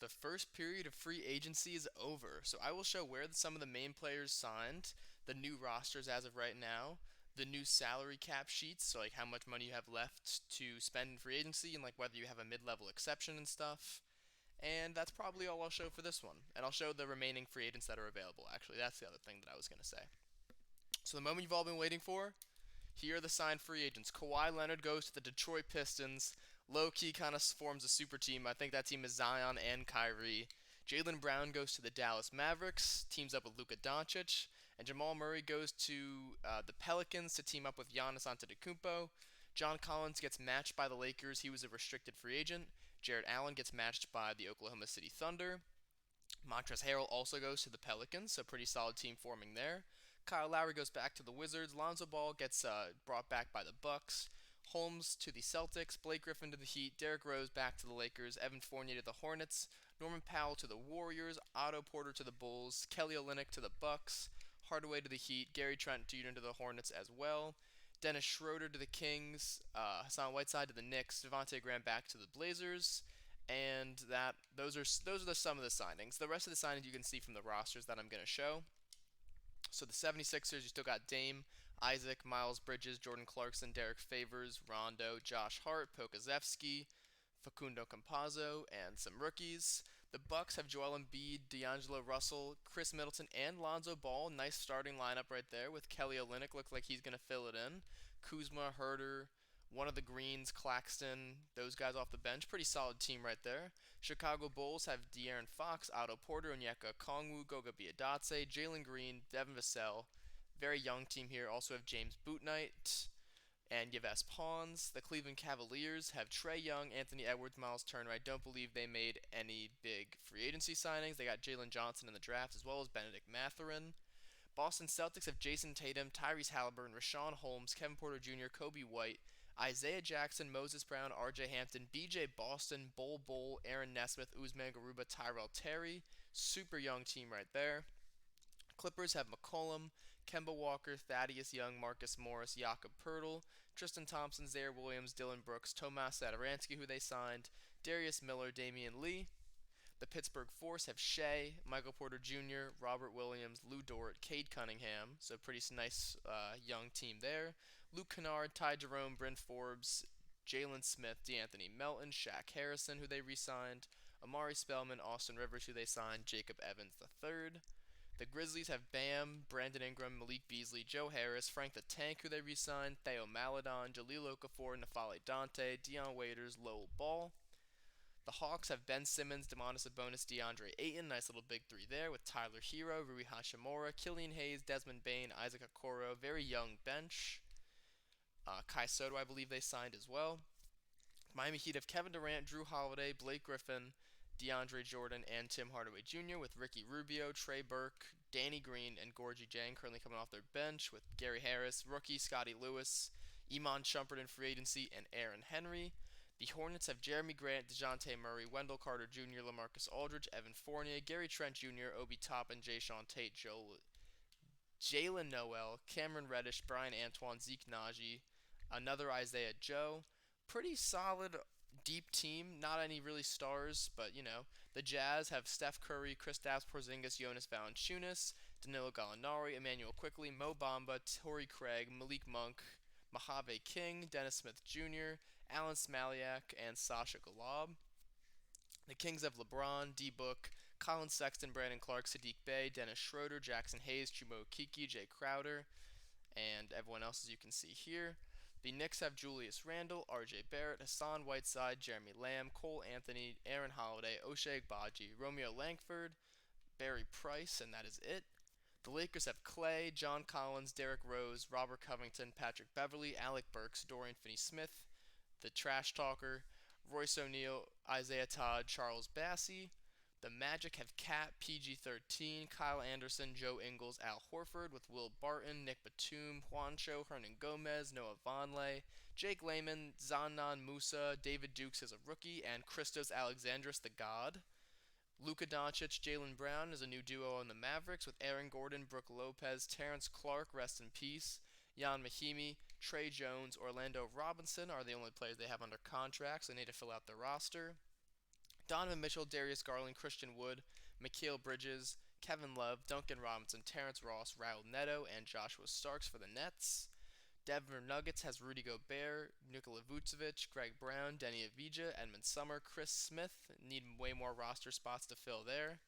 The first period of free agency is over, so I will show where some of the main players signed, the new rosters as of right now, the new salary cap sheets, so like how much money you have left to spend in free agency and like whether you have a mid-level exception and stuff. And that's probably all I'll show for this one. And I'll show the remaining free agents that are available, actually. That's the other thing that I was going to say. So the moment you've all been waiting for, here are the signed free agents. Kawhi Leonard goes to the Detroit Pistons. Low key kind of forms a super team. I think that team is Zion and Kyrie. Jaylen Brown goes to the Dallas Mavericks, teams up with Luka Doncic, and Jamal Murray goes to the Pelicans to team up with Giannis Antetokounmpo. John Collins gets matched by the Lakers. He was a restricted free agent. Jared Allen gets matched by the Oklahoma City Thunder. Montrezl Harrell also goes to the Pelicans, so pretty solid team forming there. Kyle Lowry goes back to the Wizards. Lonzo Ball gets brought back by the Bucks. Holmes to the Celtics. Blake Griffin to the Heat. Derrick Rose back to the Lakers. Evan Fournier to the Hornets. Norman Powell to the Warriors. Otto Porter to the Bulls. Kelly Olynyk to the Bucks. Hardaway to the Heat. Gary Trent Jr. to the Hornets as well. Dennis Schroeder to the Kings. Hassan Whiteside to the Knicks. Devontae Graham back to the Blazers. And those are some of the signings. The rest of the signings you can see from the rosters that I'm going to show. So the 76ers, you still got Dame, Isaac, Miles Bridges, Jordan Clarkson, Derek Favors, Rondo, Josh Hart, Pokazevsky, Facundo Campazzo, and some rookies. The Bucks have Joel Embiid, D'Angelo Russell, Chris Middleton, and Lonzo Ball. Nice starting lineup right there with Kelly Olynyk. Looks like he's going to fill it in. Kuzma, Herter, one of the Greens, Claxton, those guys off the bench. Pretty solid team right there. Chicago Bulls have De'Aaron Fox, Otto Porter, Onyeka Okongwu, Goga Bitadze, Jalen Green, Devin Vassell. Very young team here. Also have James Bootnight and Yves Pons. The Cleveland Cavaliers have Trey Young, Anthony Edwards, Miles Turner. I don't believe they made any big free agency signings. They got Jalen Johnson in the draft as well as Benedict Mathurin. Boston Celtics have Jason Tatum, Tyrese Halliburton, Rashawn Holmes, Kevin Porter Jr., Kobe White, Isaiah Jackson, Moses Brown, R.J. Hampton, B.J. Boston, Bol, Aaron Nesmith, Usman Garuba, Tyrell Terry. Super young team right there. Clippers have McCollum, Kemba Walker, Thaddeus Young, Marcus Morris, Jakob Pertl, Tristan Thompson, Zaire Williams, Dylan Brooks, Tomas Satoransky, who they signed, Darius Miller, Damian Lee. The Pittsburgh Force have Shea, Michael Porter Jr., Robert Williams, Lou Dort, Cade Cunningham. So pretty nice young team there. Luke Kennard, Ty Jerome, Bryn Forbes, Jalen Smith, DeAnthony Melton, Shaq Harrison, who they re-signed, Amari Spellman, Austin Rivers, who they signed, Jacob Evans III. The Grizzlies have Bam, Brandon Ingram, Malik Beasley, Joe Harris, Frank the Tank, who they re-signed, Theo Maledon, Jaleel Okafor, Nafale Dante, Dion Waiters, Lowell Ball. The Hawks have Ben Simmons, Demonis Sabonis, DeAndre Ayton. Nice little big three there with Tyler Hero, Rui Hashimura, Killian Hayes, Desmond Bain, Isaac Okoro. Very young bench. Kai Soto, I believe they signed as well. Miami Heat have Kevin Durant, Drew Holiday, Blake Griffin, DeAndre Jordan, and Tim Hardaway Jr. with Ricky Rubio, Trey Burke, Danny Green, and Gorgie Jang currently coming off their bench with Gary Harris, rookie Scotty Lewis, Iman Shumpert in free agency, and Aaron Henry. The Hornets have Jeremy Grant, DeJounte Murray, Wendell Carter Jr., LaMarcus Aldridge, Evan Fournier, Gary Trent Jr., Obi Toppin, Jay Sean Tate, Jalen Noel, Cameron Reddish, Brian Antoine, Zeke Naji, another Isaiah Joe. Pretty solid, deep team. Not any really stars, but you know. The Jazz have Steph Curry, Kristaps Porzingis, Jonas Valanciunas, Danilo Gallinari, Emmanuel Quickly, Mo Bamba, Torrey Craig, Malik Monk, Mojave King, Dennis Smith Jr., Alan Smaliak, and Sasha Galab. The Kings have LeBron, D-Book, Colin Sexton, Brandon Clark, Sadiq Bey, Dennis Schroeder, Jackson Hayes, Chumo Kiki, Jay Crowder, and everyone else as you can see here. The Knicks have Julius Randle, R.J. Barrett, Hassan Whiteside, Jeremy Lamb, Cole Anthony, Aaron Holiday, O'Shea Agbaji, Romeo Langford, Barry Price, and that is it. The Lakers have Clay, John Collins, Derrick Rose, Robert Covington, Patrick Beverley, Alec Burks, Dorian Finney-Smith, the Trash Talker, Royce O'Neal, Isaiah Todd, Charles Bassey. The Magic have Cat, PG-13, Kyle Anderson, Joe Ingles, Al Horford with Will Barton, Nick Batum, Juancho, Hernan Gomez, Noah Vonleh, Jake Layman, Zanan Musa, David Dukes as a rookie, and Christos Alexandris the God. Luka Doncic, Jaylen Brown is a new duo on the Mavericks with Aaron Gordon, Brook Lopez, Terrence Clark, rest in peace, Jan Mahimi, Trey Jones, Orlando Robinson are the only players they have under contract, so they need to fill out their roster. Donovan Mitchell, Darius Garland, Christian Wood, Mikal Bridges, Kevin Love, Duncan Robinson, Terrence Ross, Raul Neto, and Joshua Starks for the Nets. Denver Nuggets has Rudy Gobert, Nikola Vucevic, Greg Brown, Denny Avdija, Edmund Summer, Chris Smith. Need way more roster spots to fill there.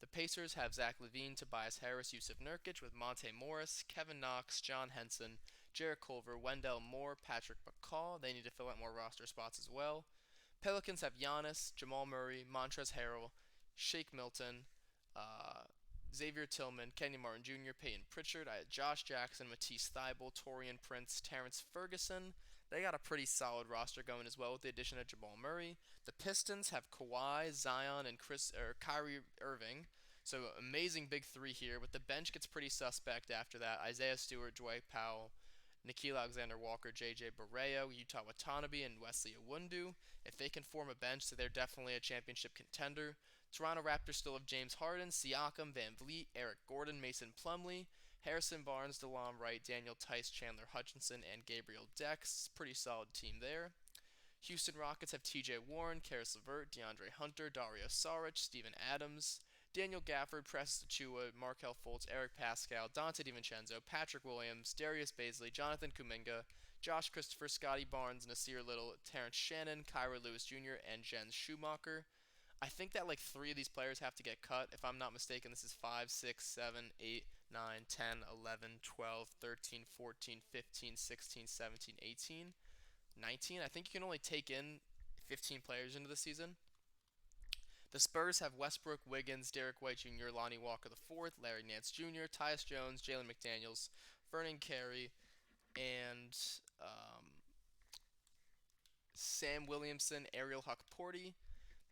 The Pacers have Zach LaVine, Tobias Harris, Yusuf Nurkic with Monte Morris, Kevin Knox, John Henson, Jarrett Culver, Wendell Moore, Patrick McCaw. They need to fill out more roster spots as well. Pelicans have Giannis, Jamal Murray, Montrezl Harrell, Shake Milton, uh, Xavier Tillman, Kenyon Martin Jr., Peyton Pritchard. I had Josh Jackson, Matisse Thybulle, Torian Prince, Terrence Ferguson. They got a pretty solid roster going as well with the addition of Jamal Murray. The Pistons have Kawhi, Zion, and Kyrie Irving. So amazing big three here. But the bench gets pretty suspect after that. Isaiah Stewart, Dwight Powell, Nikhil Alexander Walker, J.J. Barea, Yuta Watanabe, and Wesley Iwundu. If they can form a bench, so they're definitely a championship contender. Toronto Raptors still have James Harden, Siakam, Van Vliet, Eric Gordon, Mason Plumlee, Harrison Barnes, DeLon Wright, Daniel Tice, Chandler Hutchinson, and Gabriel Dex. Pretty solid team there. Houston Rockets have T.J. Warren, Karis LeVert, DeAndre Hunter, Dario Saric, Steven Adams, Daniel Gafford, Preston Achua, Markelle Fultz, Eric Pascal, Dante DiVincenzo, Patrick Williams, Darius Baisley, Jonathan Kuminga, Josh Christopher, Scotty Barnes, Nasir Little, Terrence Shannon, Kyra Lewis Jr., and Jens Schumacher. I think that like three of these players have to get cut. If I'm not mistaken, this is 5, 6, 7, 8, 9, 10, 11, 12, 13, 14, 15, 16, 17, 18, 19. I think you can only take in 15 players into the season. The Spurs have Westbrook, Wiggins, Derek White Jr., Lonnie Walker IV, Larry Nance Jr., Tyus Jones, Jalen McDaniels, Vernon Carey, and Sam Williamson, Ariel Huck-Porty.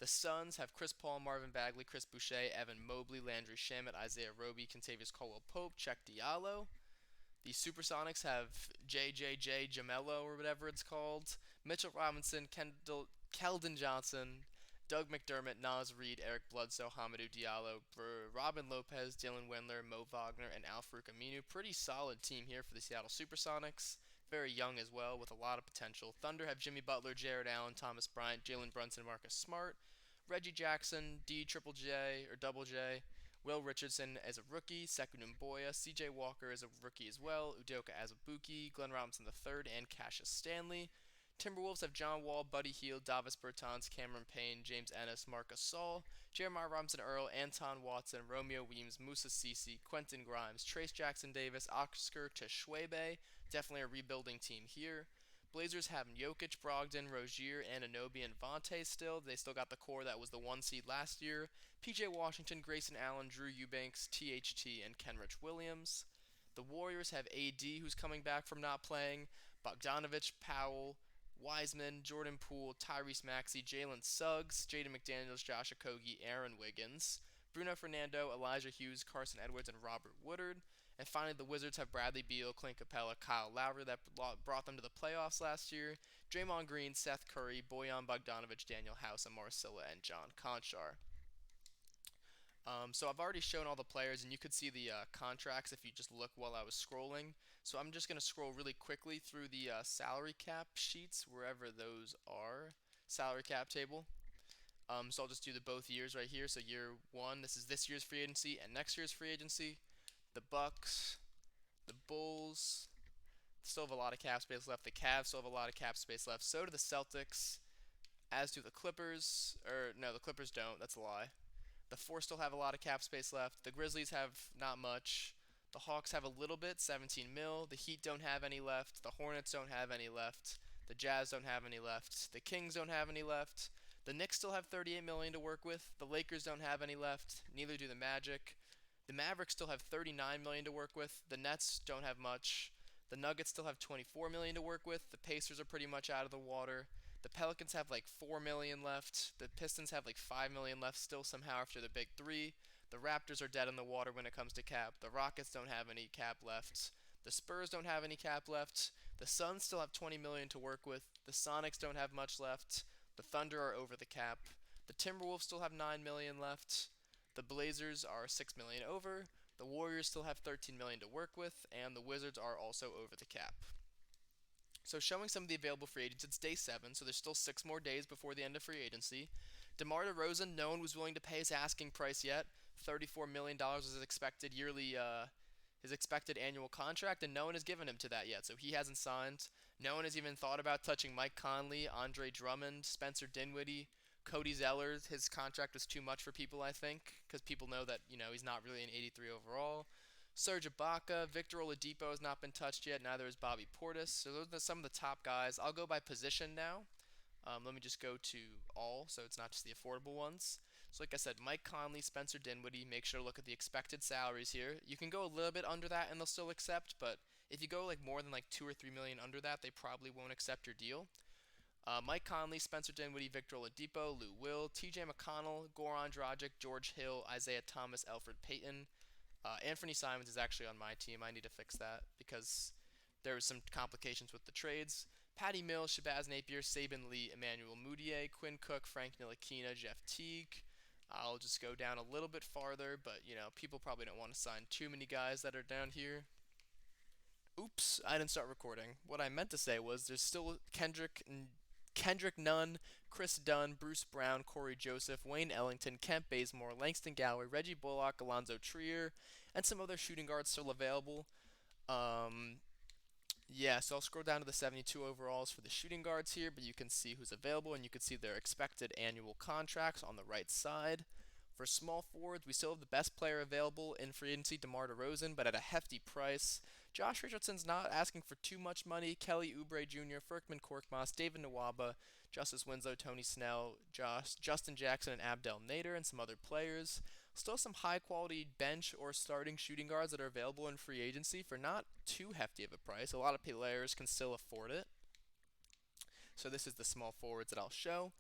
The Suns have Chris Paul, Marvin Bagley, Chris Boucher, Evan Mobley, Landry Shamet, Isaiah Roby, Contavious Caldwell-Pope, Check Diallo. The Supersonics have JJJ Jamello or whatever it's called, Mitchell Robinson, Keldon Johnson, Doug McDermott, Naz Reid, Eric Bledsoe, Hamidou Diallo, Robin Lopez, Dylan Windler, Mo Wagner, and Al-Farouq Aminu. Pretty solid team here for the Seattle Supersonics. Very young as well, with a lot of potential. Thunder have Jimmy Butler, Jared Allen, Thomas Bryant, Jalen Brunson, Marcus Smart, Reggie Jackson, D Triple J or Double J, Will Richardson as a rookie, Sekou Boya, C.J. Walker as a rookie as well, Udoka Azubuike, Glenn Robinson III, and Cassius Stanley. Timberwolves have John Wall, Buddy Hield, Davis Bertans, Cameron Payne, James Ennis, Marcus Gasol, Jeremiah Robinson Earl, Anton Watson, Romeo Weems, Musa Cisse, Quentin Grimes, Trace Jackson Davis, Oscar Tshiebwe. Definitely a rebuilding team here. Blazers have Jokic, Brogdon, Rozier, Anunoby, and Vontae still. They still got the core that was the 1 seed last year. PJ Washington, Grayson Allen, Drew Eubanks, THT, and Kenrich Williams. The Warriors have AD, who's coming back from not playing, Bogdanovich, Powell, Wiseman, Jordan Poole, Tyrese Maxey, Jalen Suggs, Jaden McDaniels, Josh Okogie, Aaron Wiggins, Bruno Fernando, Elijah Hughes, Carson Edwards, and Robert Woodard. And finally, the Wizards have Bradley Beal, Clint Capella, Kyle Lowry that brought them to the playoffs last year, Draymond Green, Seth Curry, Bojan Bogdanovic, Daniel House, and Marcilla, and John Conchar. So I've already shown all the players, and you could see the contracts if you just look while I was scrolling. So I'm just going to scroll really quickly through the salary cap sheets, wherever those are. Salary cap table. So I'll just do the both years right here. So year one, this is this year's free agency and next year's free agency. The Bucks, the Bulls still have a lot of cap space left. The Cavs still have a lot of cap space left. So do the Celtics, as do the Clippers. Or no, the Clippers don't. That's a lie. The Force still have a lot of cap space left. The Grizzlies have not much. The Hawks have a little bit, 17 mil. The Heat don't have any left. The Hornets don't have any left. The Jazz don't have any left. The Kings don't have any left. The Knicks still have 38 million to work with. The Lakers don't have any left. Neither do the Magic. The Mavericks still have 39 million to work with. The Nets don't have much. The Nuggets still have 24 million to work with. The Pacers are pretty much out of the water. The Pelicans have like 4 million left. The Pistons have like 5 million left still somehow after the big three. The Raptors are dead in the water when it comes to cap. The Rockets don't have any cap left. The Spurs don't have any cap left. The Suns still have 20 million to work with. The Sonics don't have much left. The Thunder are over the cap. The Timberwolves still have 9 million left. The Blazers are 6 million over. The Warriors still have 13 million to work with, and the Wizards are also over the cap. So showing some of the available free agents, it's day 7, so there's still 6 more days before the end of free agency. DeMar DeRozan, no one was willing to pay his asking price yet. $34 million dollars is his expected yearly, his expected annual contract, and no one has given him to that yet. So he hasn't signed. No one has even thought about touching Mike Conley, Andre Drummond, Spencer Dinwiddie, Cody Zeller. His contract was too much for people, I think, because people know that he's not really an 83 overall. Serge Ibaka, Victor Oladipo has not been touched yet. Neither is Bobby Portis. So those are some of the top guys. I'll go by position now. Let me just go to all, so it's not just the affordable ones. So like I said, Mike Conley, Spencer Dinwiddie, make sure to look at the expected salaries here. You can go a little bit under that and they'll still accept, but if you go like more than like 2 or 3 million under that, they probably won't accept your deal. Mike Conley, Spencer Dinwiddie, Victor Oladipo, Lou Will, T.J. McConnell, Goran Dragic, George Hill, Isaiah Thomas, Alfred Payton. Anthony Simons is actually on my team. I need to fix that because there was some complications with the trades. Patty Mills, Shabazz Napier, Saban Lee, Emmanuel Mudiay, Quinn Cook, Frank Ntilikina, Jeff Teague. I'll just go down a little bit farther, but people probably don't want to sign too many guys that are down here. Oops, I didn't start recording. What I meant to say was there's still Kendrick Nunn, Chris Dunn, Bruce Brown, Corey Joseph, Wayne Ellington, Kent Bazemore, Langston Galloway, Reggie Bullock, Alonzo Trier, and some other shooting guards still available. Um, yeah, so I'll scroll down to the 72 overalls for the shooting guards here, but you can see who's available and you can see their expected annual contracts on the right side. For small forwards, we still have the best player available in free agency, DeMar DeRozan, but at a hefty price. Josh Richardson's not asking for too much money. Kelly Oubre Jr., Furkman Korkmaz, David Nwaba, Justice Winslow, Tony Snell, Justin Jackson, and Abdel Nader, and some other players. Still some high quality bench or starting shooting guards that are available in free agency for not too hefty of a price. A lot of players can still afford it. So this is the small forwards that I'll show.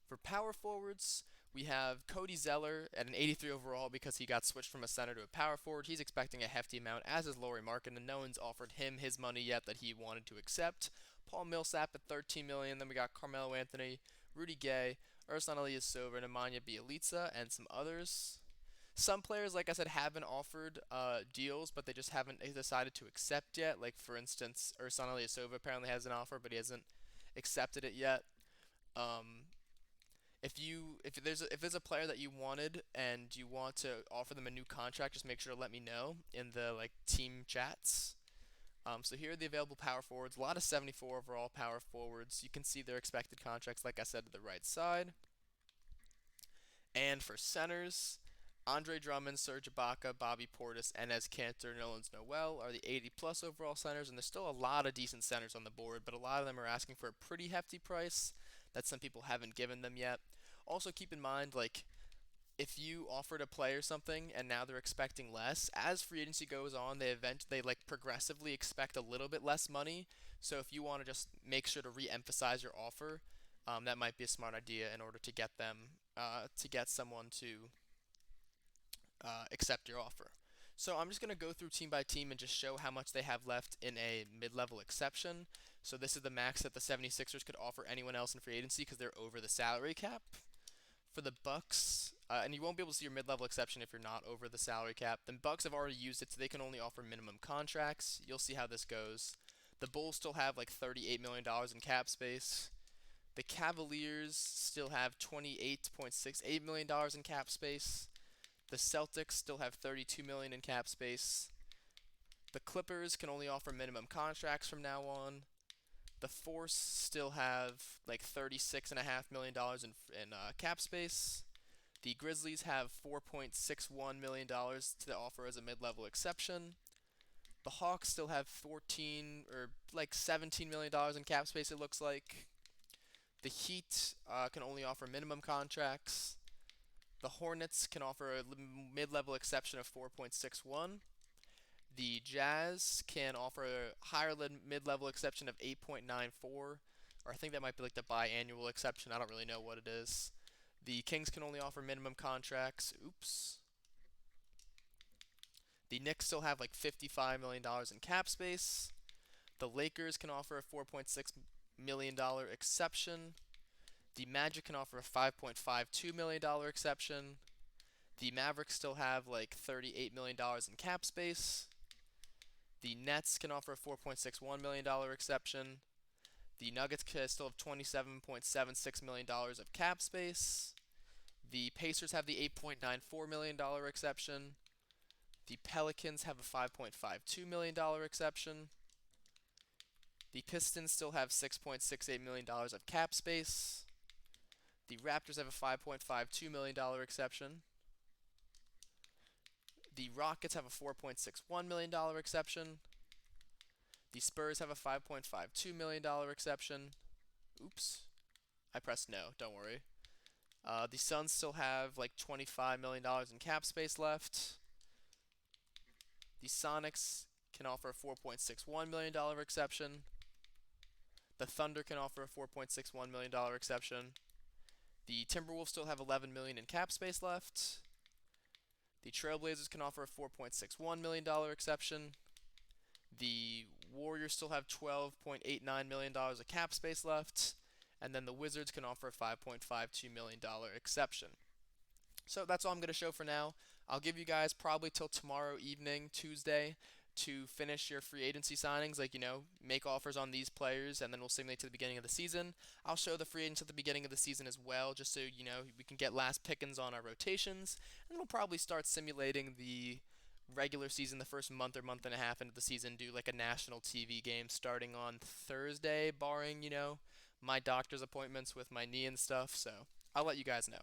For power forwards, we have Cody Zeller at an 83 overall because he got switched from a center to a power forward. He's expecting a hefty amount, as is Lauri Markkanen, and no one's offered him his money yet that he wanted to accept. Paul Millsap at 13 million. Then we got Carmelo Anthony, Rudy Gay, Ersan Ilyasova, Nemanja Bjelica, and some others. Some players, like I said, have been offered deals, but they just haven't decided to accept yet. Like for instance, Ersan Ilyasova apparently has an offer, but he hasn't accepted it yet. Um, if there's a player that you wanted and you want to offer them a new contract, just make sure to let me know in the like team chats. So here are the available power forwards. A lot of 74 overall power forwards. You can see their expected contracts, like I said, to the right side. And for centers, Andre Drummond, Serge Ibaka, Bobby Portis, Enes Kanter, Nerlens Noel are the 80-plus overall centers, and there's still a lot of decent centers on the board, but a lot of them are asking for a pretty hefty price that some people haven't given them yet. Also keep in mind, like, if you offered a player something and now they're expecting less, as free agency goes on, they like progressively expect a little bit less money. So if you want to just make sure to re-emphasize your offer, that might be a smart idea in order to get them to get someone to accept your offer. So I'm just going to go through team by team and just show how much they have left in a mid-level exception. So this is the max that the 76ers could offer anyone else in free agency because they're over the salary cap. For the Bucks, and you won't be able to see your mid-level exception if you're not over the salary cap. The Bucks have already used it, so they can only offer minimum contracts. You'll see how this goes. The Bulls still have like $38 million in cap space. The Cavaliers still have $28.68 million in cap space. The Celtics still have $32 million in cap space. The Clippers can only offer minimum contracts from now on. The Force still have like $36.5 million in cap space. The Grizzlies have $4.61 million to offer as a mid-level exception. The Hawks still have 14 or like $17 million in cap space, it looks like. The Heat can only offer minimum contracts. The Hornets can offer a mid-level exception of 4.61. The Jazz can offer a higher mid-level exception of 8.94, or I think that might be like the biannual exception. I don't really know what it is. The Kings can only offer minimum contracts. Oops. The Knicks still have like $55 million in cap space. The Lakers can offer a $4.6 million exception. The Magic can offer a $5.52 million exception. The Mavericks still have like $38 million in cap space. The Nets can offer a $4.61 million exception. The Nuggets can still have $27.76 million of cap space. The Pacers have the $8.94 million exception. The Pelicans have a $5.52 million exception. The Pistons still have $6.68 million of cap space. The Raptors have a $5.52 million exception. The Rockets have a $4.61 million exception. The Spurs have a $5.52 million exception. Oops, I pressed no, don't worry. The Suns still have like $25 million in cap space left. The Sonics can offer a $4.61 million exception. The Thunder can offer a $4.61 million exception. The Timberwolves still have $11 million in cap space left. The Trailblazers can offer a $4.61 million exception. The Warriors still have $12.89 million of cap space left. And then the Wizards can offer a $5.52 million exception. So that's all I'm going to show for now. I'll give you guys probably till tomorrow evening, Tuesday, to finish your free agency signings, like, make offers on these players, and then we'll simulate to the beginning of the season. I'll show the free agents at the beginning of the season as well, just so, we can get last pickings on our rotations, and we'll probably start simulating the regular season the first month or month and a half into the season, do like a national TV game starting on Thursday, barring, my doctor's appointments with my knee and stuff, so I'll let you guys know.